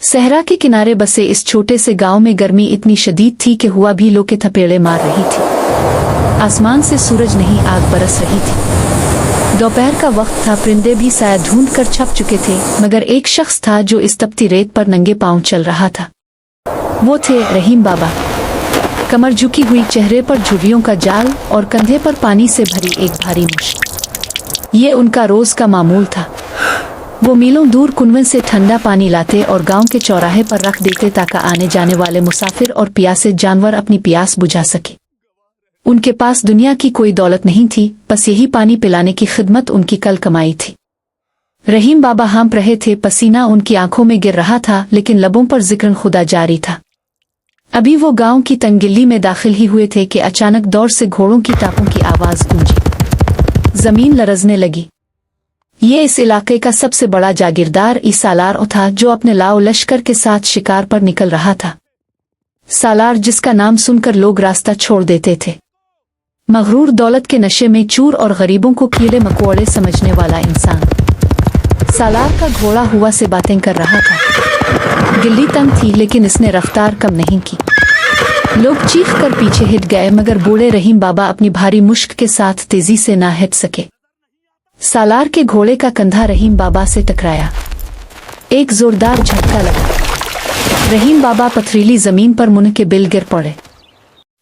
सहरा के किनारे बसे इस छोटे से गांव में गर्मी इतनी शदीद थी कि हुआ भी लो के थपेड़े मार रही थी। आसमान से सूरज नहीं आग बरस रही थी। दोपहर का वक्त था, परिंदे भी साया ढूंढ कर छप चुके थे, मगर एक शख्स था जो इस तपती रेत पर नंगे पांव चल रहा था। वो थे रहीम बाबा। कमर झुकी हुई, चेहरे पर झुर्रियों का जाल और कंधे पर पानी से भरी एक भारी मुश्क। ये उनका रोज का मामूल था। वो मीलों दूर कुनवन से ठंडा पानी लाते और गांव के चौराहे पर रख देते ताकि आने जाने वाले मुसाफिर और प्यासे जानवर अपनी प्यास बुझा सके। उनके पास दुनिया की कोई दौलत नहीं थी, बस यही पानी पिलाने की खिदमत उनकी कल कमाई थी। रहीम बाबा हाँफ रहे थे, पसीना उनकी आंखों में गिर रहा था, लेकिन लबों पर जिक्र खुदा जारी था। अभी वो गांव की तंगिल्ली में दाखिल ही हुए थे कि अचानक दौर से घोड़ों की टापों की आवाज गूंजी। जमीन लरजने लगी। ये इस इलाके का सबसे बड़ा जागीरदार सालार था, जो अपने लाओ लश्कर के साथ शिकार पर निकल रहा था। सालार, जिसका नाम सुनकर लोग रास्ता छोड़ देते थे। मगरूर दौलत के नशे में चूर और गरीबों को कीड़े मकोड़े समझने वाला इंसान। सालार का घोड़ा हुआ से बातें कर रहा था। गिल्ली तंग थी, लेकिन इसने रफ्तार कम नहीं की। लोग चीख कर पीछे हट गए, मगर बूढ़े रहीम बाबा अपनी भारी मुश्क के साथ तेजी से ना हट सके। सालार के घोड़े का कंधा रहीम बाबा से टकराया। एक जोरदार झटका लगा। रहीम बाबा पथरीली जमीन पर मुंह के बिल गिर पड़े।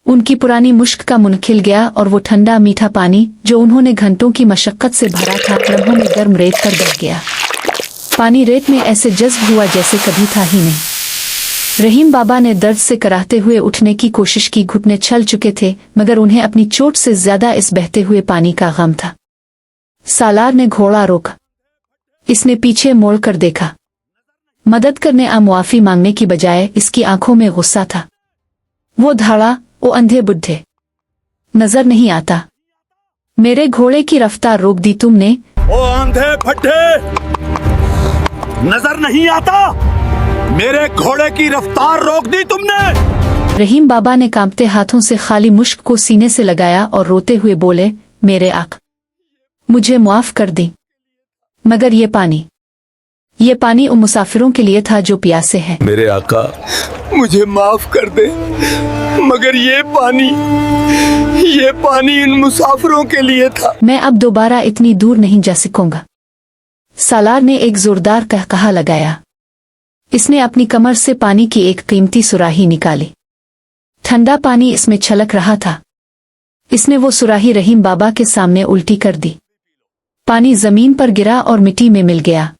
उनकी पुरानी मुश्क का मुंह खिल गया और वो ठंडा मीठा पानी, जो उन्होंने घंटों की मशक्कत से भरा था, लम्हों में गर्म रेत पर बह गया। पानी रेत में ऐसे जज्ब हुआ जैसे कभी था ही नहीं। रहीम बाबा ने दर्द से कराहते हुए उठने की कोशिश की। घुटने छल चुके थे, मगर उन्हें अपनी चोट से ज्यादा इस बहते हुए पानी का गम था। सालार ने घोड़ा रोका। इसने पीछे मोड़ कर देखा। मदद करने या मुआफी मांगने की बजाय इसकी आंखों में गुस्सा था। वो धाड़ा, ओ अंधे बुढ़े, नजर नहीं आता? मेरे घोड़े की रफ्तार रोक दी तुमने। ओ अंधे फट्टे, नजर नहीं आता? मेरे घोड़े की रफ्तार रोक दी तुमने। रहीम बाबा ने कांपते हाथों से खाली मुश्क को सीने से लगाया और रोते हुए बोले, मेरे आका, मुझे माफ कर दी, मगर ये पानी उन मुसाफिरों के लिए था जो प्यासे हैं। मेरे आका, मुझे माफ कर दे, मगर ये पानी इन मुसाफिरों के लिए था। मैं अब दोबारा इतनी दूर नहीं जा सकूंगा। सालार ने एक जोरदार कहकहा लगाया। इसने अपनी कमर से पानी की एक कीमती सुराही निकाली। ठंडा पानी इसमें छलक रहा था। इसने वो सुराही रहीम बाबा के सामने उल्टी कर दी। पानी जमीन पर गिरा और मिट्टी में मिल गया।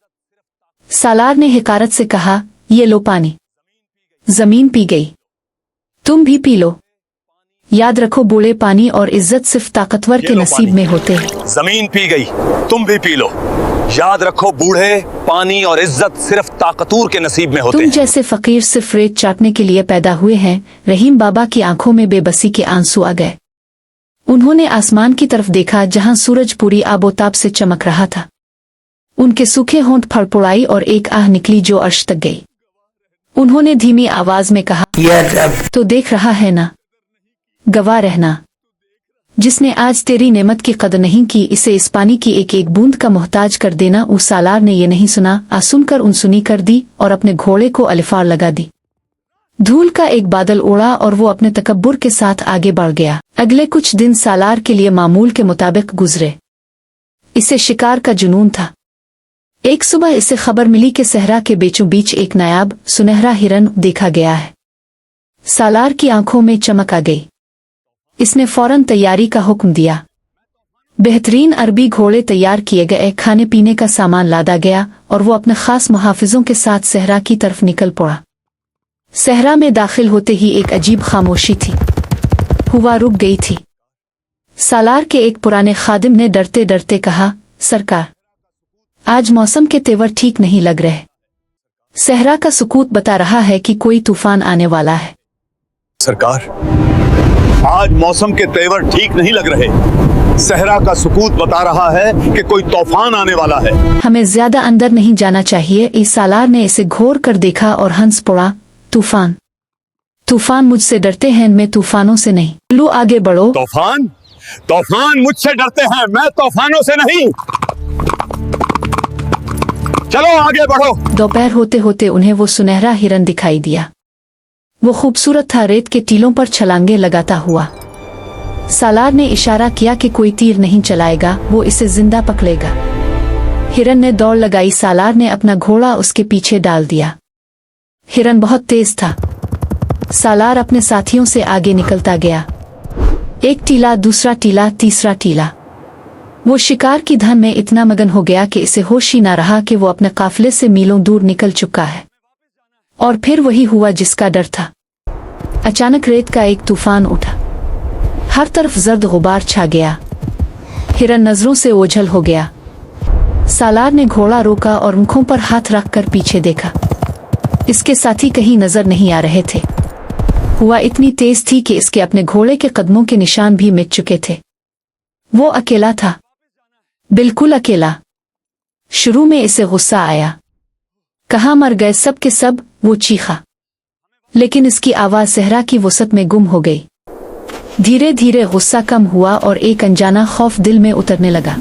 सालार ने हिकारत से कहा, ये लो पानी। जमीन पी गई, तुम भी पी लो। याद रखो बूढ़े, पानी और इज्जत सिर्फ ताकतवर के नसीब में होते हैं। जमीन पी गई, तुम भी पी लो। याद रखो बूढ़े, पानी और इज्जत सिर्फ ताकतवर के नसीब में होते हैं। तुम जैसे फकीर सिर्फ रेत चाटने के लिए पैदा हुए हैं। रहीम बाबा की आंखों में बेबसी के आंसू आ गए। उन्होंने आसमान की तरफ देखा, जहां सूरज पूरी आबोताब से चमक रहा था। उनके सूखे होंठ फड़फड़ाई और एक आह निकली जो अर्श तक गई। उन्होंने धीमी आवाज में कहा, तो देख रहा है ना, गवाह रहना। जिसने आज तेरी नेमत की कदर नहीं की, इसे इस पानी की एक एक बूंद का मोहताज कर देना। उस सालार ने ये नहीं सुना, सुनकर उनसुनी कर दी और अपने घोड़े को अलिफार लगा दी। धूल का एक बादल उड़ा और वो अपने तकब्बुर के साथ आगे बढ़ गया। अगले कुछ दिन सालार के लिए मामूल के मुताबिक गुजरे। इसे शिकार का जुनून था। एक सुबह इसे खबर मिली कि सहरा के बीचों बीच एक नायाब सुनहरा हिरन देखा गया है। सालार की आंखों में चमक आ गई। इसने फौरन तैयारी का हुक्म दिया। बेहतरीन अरबी घोड़े तैयार किए गए, खाने पीने का सामान लादा गया और वो अपने खास मुहाफिजों के साथ सहरा की तरफ निकल पड़ा। सहरा में दाखिल होते ही एक अजीब खामोशी थी। हवा रुक गई थी। सालार के एक पुराने खादिम ने डरते डरते कहा, सरकार, आज मौसम के तेवर ठीक नहीं लग रहे। सहरा का सुकूत बता रहा है कि कोई तूफान आने वाला है। सरकार, आज मौसम के तेवर ठीक नहीं लग रहे। सहरा का सुकूत बता रहा है कि कोई तूफान आने वाला है। हमें ज्यादा अंदर नहीं जाना चाहिए। इस सालार ने इसे घोर कर देखा और हंस पड़ा। तूफान मुझसे डरते हैं, मैं तूफानों से नहीं। लो आगे बढ़ो। तूफान मुझसे डरते हैं, मैं तूफानों से नहीं। चलो आगे बढ़ो। दोपहर होते होते उन्हें वो सुनहरा हिरन दिखाई दिया। वो खूबसूरत था, रेत के टीलों पर छलांगे लगाता हुआ। सालार ने इशारा किया कि कोई तीर नहीं चलाएगा, वो इसे जिंदा पकड़ेगा। हिरन ने दौड़ लगाई। सालार ने अपना घोड़ा उसके पीछे डाल दिया। हिरन बहुत तेज था। सालार अपने साथियों से आगे निकलता गया। एक टीला, दूसरा टीला, तीसरा टीला। वो शिकार की धन में इतना मगन हो गया कि इसे होश ही न रहा कि वो अपने काफिले से मीलों दूर निकल चुका है। और फिर वही हुआ जिसका डर था। अचानक रेत का एक तूफान उठा। हर तरफ जर्द गुबार छा गया। हिरन नजरों से ओझल हो गया। सालार ने घोड़ा रोका और आंखों पर हाथ रखकर पीछे देखा। इसके साथी कहीं नजर नहीं आ रहे थे। हुआ इतनी तेज थी कि इसके अपने घोड़े के कदमों के निशान भी मिट चुके थे। वो अकेला था, बिल्कुल अकेला। शुरू में इसे गुस्सा आया। कहाँ मर गए सब के सब, वो चीखा। लेकिन इसकी आवाज सहरा की वसत में गुम हो गई। धीरे धीरे गुस्सा कम हुआ और एक अनजाना खौफ दिल में उतरने लगा।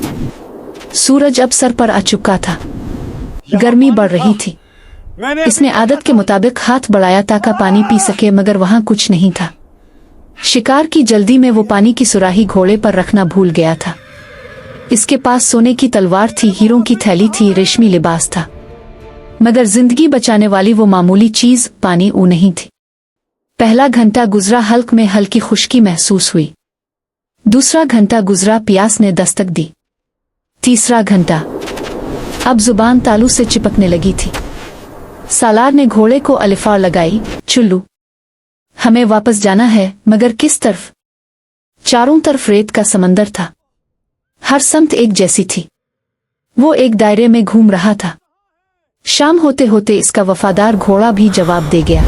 सूरज अब सर पर आ चुका था। गर्मी बढ़ रही थी। इसने आदत के मुताबिक हाथ बढ़ाया ताकि पानी पी सके, मगर वहां कुछ नहीं था। शिकार की जल्दी में वो पानी की सुराही घोड़े पर रखना भूल गया था। इसके पास सोने की तलवार थी, हीरों की थैली थी, रेशमी लिबास था, मगर जिंदगी बचाने वाली वो मामूली चीज पानी नहीं थी। पहला घंटा गुजरा, हल्क में हल्की खुश्की महसूस हुई। दूसरा घंटा गुजरा, प्यास ने दस्तक दी। तीसरा घंटा, अब जुबान तालू से चिपकने लगी थी। सालार ने घोड़े को अलिफार लगाई। चुल्लू, हमें वापस जाना है, मगर किस तरफ? चारों तरफ रेत का समंदर था। हर समत एक जैसी थी। वो एक दायरे में घूम रहा था। शाम होते होते इसका वफादार घोड़ा भी जवाब दे गया।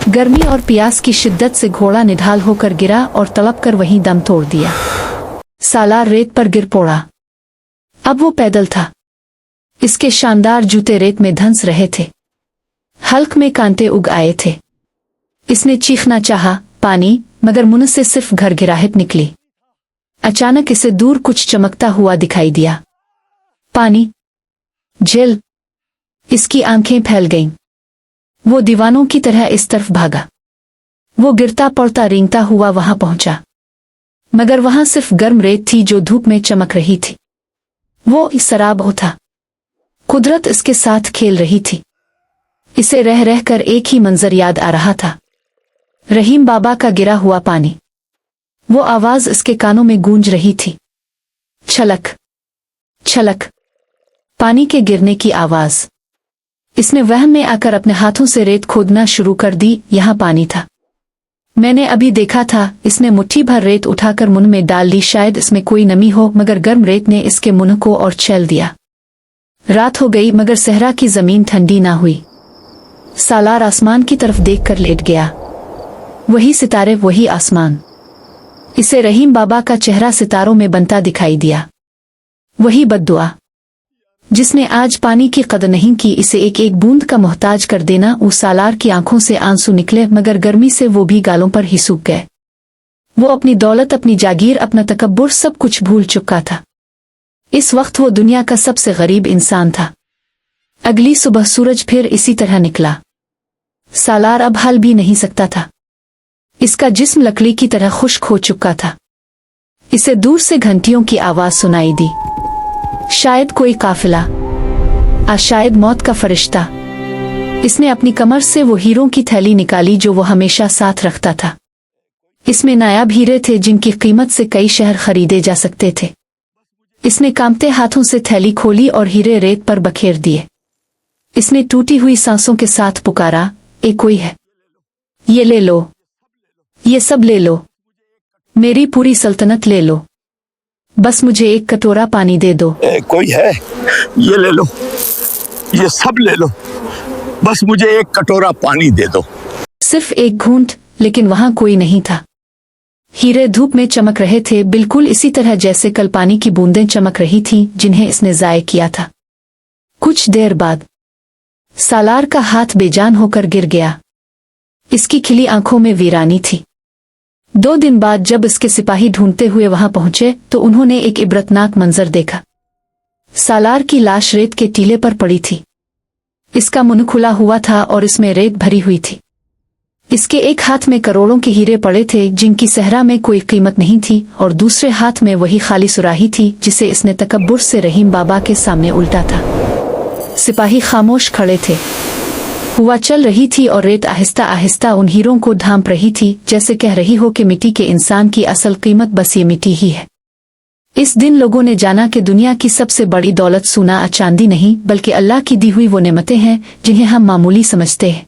गर्मी और प्यास की शिद्दत से घोड़ा निढाल होकर गिरा और तड़प कर वहीं दम तोड़ दिया। सालार रेत पर गिर पड़ा। अब वो पैदल था। इसके शानदार जूते रेत में धंस रहे थे। हल्क में कांटे उग आए थे। इसने चीखना चाहा, पानी, मगर मुंह से सिर्फ घरघराहट निकली। अचानक इसे दूर कुछ चमकता हुआ दिखाई दिया। पानी, झील। इसकी आंखें फैल गईं। वो दीवानों की तरह इस तरफ भागा। वो गिरता पड़ता रेंगता हुआ वहां पहुंचा, मगर वहां सिर्फ गर्म रेत थी जो धूप में चमक रही थी। वो इस शराब था। कुदरत इसके साथ खेल रही थी। इसे रह रह कर एक ही मंजर याद आ रहा था, रहीम बाबा का गिरा हुआ पानी। वो आवाज इसके कानों में गूंज रही थी। छलक छलक, पानी के गिरने की आवाज। इसने वहम में आकर अपने हाथों से रेत खोदना शुरू कर दी। यहां पानी था, मैंने अभी देखा था। इसने मुट्ठी भर रेत उठाकर मुंह में डाल ली। शायद इसमें कोई नमी हो, मगर गर्म रेत ने इसके मुंह को और छेल दिया। रात हो गई, मगर सहरा की जमीन ठंडी ना हुई। सालार आसमान की तरफ देखकर लेट गया। वही सितारे, वही आसमान। इसे रहीम बाबा का चेहरा सितारों में बनता दिखाई दिया। वही बद्दुआ जिसने आज पानी की कदर नहीं की, इसे एक एक बूंद का मोहताज कर देना। उस सालार की आंखों से आंसू निकले, मगर गर्मी से वो भी गालों पर ही सूख गए। वो अपनी दौलत, अपनी जागीर, अपना तकब्बुर सब कुछ भूल चुका था। इस वक्त वो दुनिया का सबसे गरीब इंसान था। अगली सुबह सूरज फिर इसी तरह निकला। सालार अब हल भी नहीं सकता था। इसका जिस्म लकड़ी की तरह खुश्क हो चुका था। इसे दूर से घंटियों की आवाज सुनाई दी। शायद कोई काफिला, शायद मौत का फरिश्ता। इसने अपनी कमर से वो हीरों की थैली निकाली जो वो हमेशा साथ रखता था। इसमें नायाब हीरे थे जिनकी कीमत से कई शहर खरीदे जा सकते थे। इसने कांपते हाथों से थैली खोली और हीरे रेत पर बखेर दिए। इसने टूटी हुई सांसों के साथ पुकारा, एक कोई है, ये ले लो, ये सब ले लो, मेरी पूरी सल्तनत ले लो, बस मुझे एक कटोरा पानी दे दो। कोई है, ये ले लो, ये सब ले लो, बस मुझे एक कटोरा पानी दे दो। सिर्फ एक घूंट, लेकिन वहां कोई नहीं था। हीरे धूप में चमक रहे थे, बिल्कुल इसी तरह जैसे कल पानी की बूंदें चमक रही थीं जिन्हें इसने ज़ाय किया था। कुछ देर बाद सालार का हाथ बेजान होकर गिर गया। इसकी खिली आंखों में वीरानी थी। 2 दिन बाद जब इसके सिपाही ढूंढते हुए वहां पहुंचे तो उन्होंने एक इबरतनाक मंजर देखा। सालार की लाश रेत के टीले पर पड़ी थी। इसका मुंह खुला हुआ था और इसमें रेत भरी हुई थी। इसके एक हाथ में करोड़ों के हीरे पड़े थे जिनकी सहरा में कोई कीमत नहीं थी, और दूसरे हाथ में वही खाली सुराही थी जिसे इसने तकब्बुर से रहीम बाबा के सामने उल्टा था। सिपाही खामोश खड़े थे। हुआ चल रही थी और रेत आहिस्ता आहिस्ता उन हीरों को ढांप रही थी, जैसे कह रही हो कि मिट्टी के इंसान की असल कीमत बस ये मिट्टी ही है। इस दिन लोगों ने जाना कि दुनिया की सबसे बड़ी दौलत सोना चांदी नहीं बल्कि अल्लाह की दी हुई वो नेमतें हैं जिन्हें हम मामूली समझते हैं।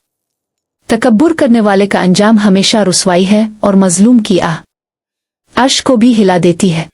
तकब्बुर करने वाले का अंजाम हमेशा रुसवाई है और मजलूम की आह अर्श को भी हिला देती है।